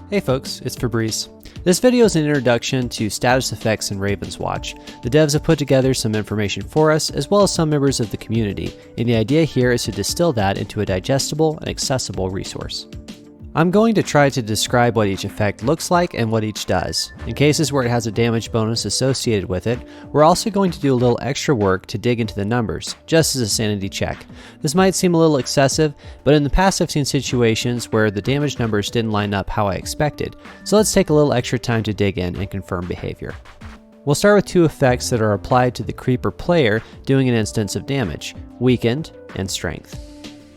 Hey folks, it's Fabrice. This video is an introduction to status effects in Ravenswatch. The devs have put together some information for us, as well as some members of the community, and the idea here is to distill that into a digestible and accessible resource. I'm going to try to describe what each effect looks like and what each does. In cases where it has a damage bonus associated with it, we're also going to do a little extra work to dig into the numbers, just as a sanity check. This might seem a little excessive, but in the past I've seen situations where the damage numbers didn't line up how I expected, so let's take a little extra time to dig in and confirm behavior. We'll start with two effects that are applied to the creeper player doing an instance of damage: Weakened and Strength.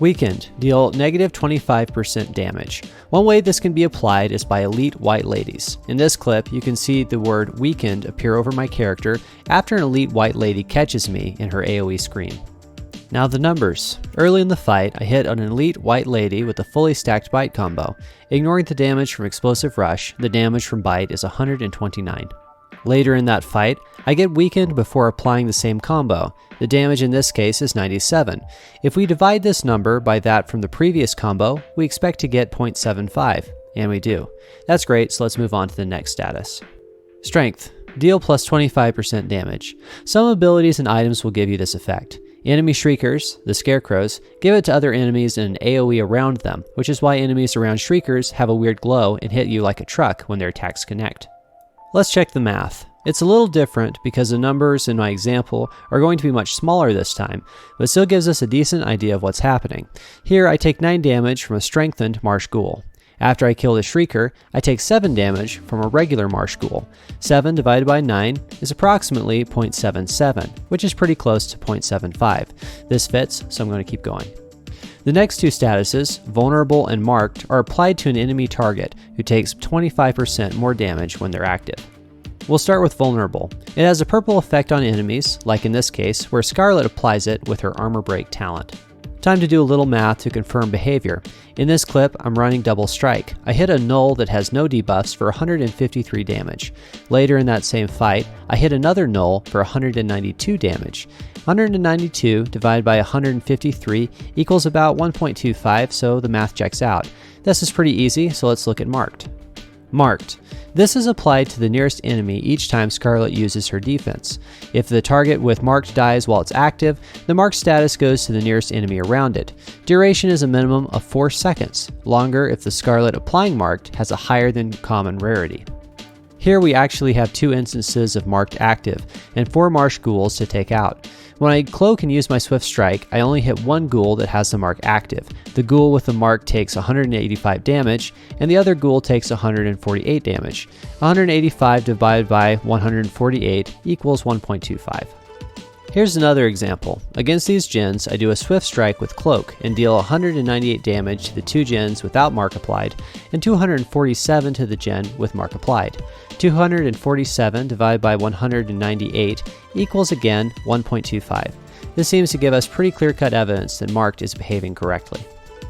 Weakened, deal negative 25% damage. One way this can be applied is by elite white ladies. In this clip, you can see the word weakened appear over my character after an elite white lady catches me in her AoE screen. Now the numbers. Early in the fight, I hit an elite white lady with a fully stacked bite combo. Ignoring the damage from explosive rush, the damage from bite is 129. Later in that fight, I get weakened before applying the same combo. The damage in this case is 97. If we divide this number by that from the previous combo, we expect to get 0.75, and we do. That's great, so let's move on to the next status. Strength, deal plus 25% damage. Some abilities and items will give you this effect. Enemy Shriekers, the Scarecrows, give it to other enemies in an AoE around them, which is why enemies around Shriekers have a weird glow and hit you like a truck when their attacks connect. Let's check the math. It's a little different because the numbers in my example are going to be much smaller this time, but still gives us a decent idea of what's happening. Here I take 9 damage from a strengthened Marsh Ghoul. After I kill the Shrieker, I take 7 damage from a regular Marsh Ghoul. 7 divided by 9 is approximately 0.77, which is pretty close to 0.75. This fits, so I'm going to keep going. The next two statuses, Vulnerable and Marked, are applied to an enemy target who takes 25% more damage when they're active. We'll start with Vulnerable. It has a purple effect on enemies, like in this case, where Scarlet applies it with her Armor Break talent. Time to do a little math to confirm behavior. In this clip, I'm running Double Strike. I hit a null that has no debuffs for 153 damage. Later in that same fight, I hit another null for 192 damage. 192 divided by 153 equals about 1.25, so the math checks out. This is pretty easy, so let's look at Marked. Marked. This is applied to the nearest enemy each time Scarlet uses her defense. If the target with Marked dies while it's active, the Marked status goes to the nearest enemy around it. Duration is a minimum of 4 seconds, longer if the Scarlet applying Marked has a higher than common rarity. Here we actually have 2 instances of Marked active, and 4 Marsh Ghouls to take out. When I cloak and use my Swift Strike, I only hit one ghoul that has the mark active. The ghoul with the mark takes 185 damage, and the other ghoul takes 148 damage. 185 divided by 148 equals 1.25. Here's another example. Against these gens, I do a Swift Strike with Cloak and deal 198 damage to the 2 gens without mark applied, and 247 to the gen with mark applied. 247 divided by 198 equals again 1.25. This seems to give us pretty clear-cut evidence that Marked is behaving correctly.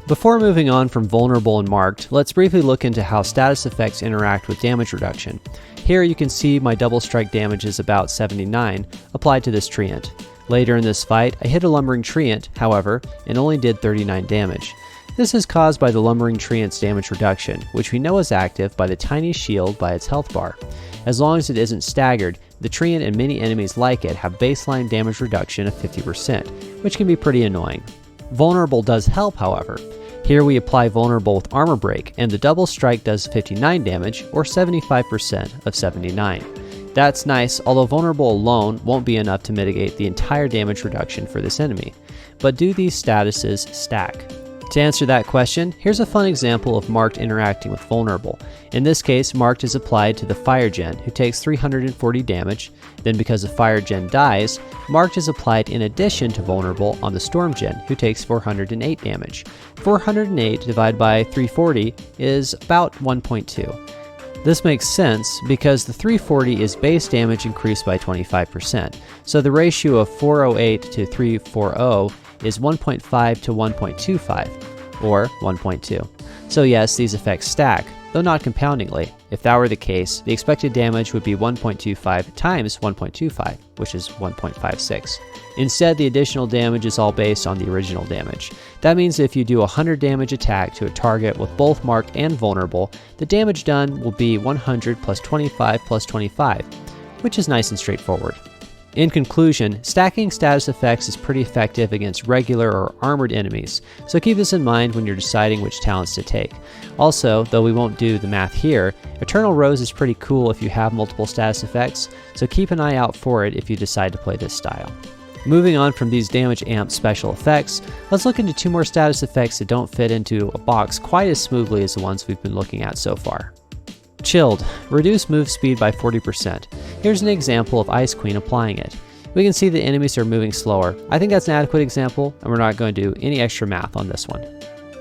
Before moving on from Vulnerable and Marked, let's briefly look into how status effects interact with damage reduction. Here you can see my Double Strike damage is about 79, applied to this Treant. Later in this fight, I hit a Lumbering Treant, however, and only did 39 damage. This is caused by the Lumbering Treant's damage reduction, which we know is active by the tiny shield by its health bar. As long as it isn't staggered, the Treant and many enemies like it have baseline damage reduction of 50%, which can be pretty annoying. Vulnerable does help, however. Here we apply Vulnerable with Armor Break, and the Double Strike does 59 damage, or 75% of 79. That's nice, although Vulnerable alone won't be enough to mitigate the entire damage reduction for this enemy. But do these statuses stack? To answer that question, here's a fun example of Marked interacting with Vulnerable. In this case, Marked is applied to the Fire Gen, who takes 340 damage. Then because the Fire Gen dies, Marked is applied in addition to Vulnerable on the Storm Gen, who takes 408 damage. 408 divided by 340 is about 1.2. This makes sense because the 340 is base damage increased by 25%, so the ratio of 408 to 340 is 1.5 to 1.25, or 1.2. So yes, these effects stack, though not compoundingly. If that were the case, the expected damage would be 1.25 times 1.25, which is 1.56. Instead, the additional damage is all based on the original damage. That means if you do a 100 damage attack to a target with both marked and vulnerable, the damage done will be 100 plus 25 plus 25, which is nice and straightforward. In conclusion, stacking status effects is pretty effective against regular or armored enemies, so keep this in mind when you're deciding which talents to take. Also, though we won't do the math here, Eternal Rose is pretty cool if you have multiple status effects, so keep an eye out for it if you decide to play this style. Moving on from these damage amp special effects, let's look into two more status effects that don't fit into a box quite as smoothly as the ones we've been looking at so far. Chilled. Reduce move speed by 40%. Here's an example of Ice Queen applying it. We can see the enemies are moving slower. I think that's an adequate example, and we're not going to do any extra math on this one.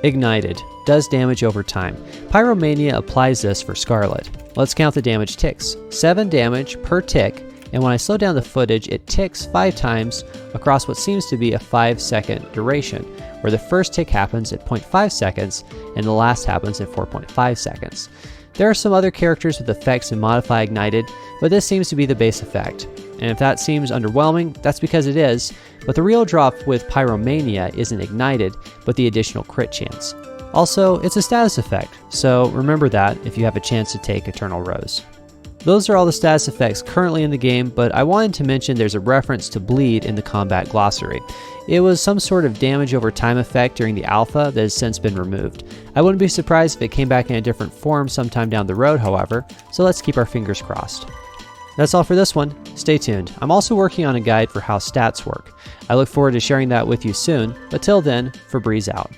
Ignited. Does damage over time. Pyromania applies this for Scarlet. Let's count the damage ticks. 7 damage per tick, and when I slow down the footage, it ticks 5 times across what seems to be a 5-second duration, where the first tick happens at 0.5 seconds and the last happens at 4.5 seconds. There are some other characters with effects in Modify Ignited, but this seems to be the base effect. And if that seems underwhelming, that's because it is, but the real drop with Pyromania isn't Ignited, but the additional crit chance. Also, it's a status effect, so remember that if you have a chance to take Eternal Rose. Those are all the status effects currently in the game, but I wanted to mention there's a reference to bleed in the combat glossary. It was some sort of damage over time effect during the alpha that has since been removed. I wouldn't be surprised if it came back in a different form sometime down the road, however, so let's keep our fingers crossed. That's all for this one. Stay tuned. I'm also working on a guide for how stats work. I look forward to sharing that with you soon, but till then, Febreze out.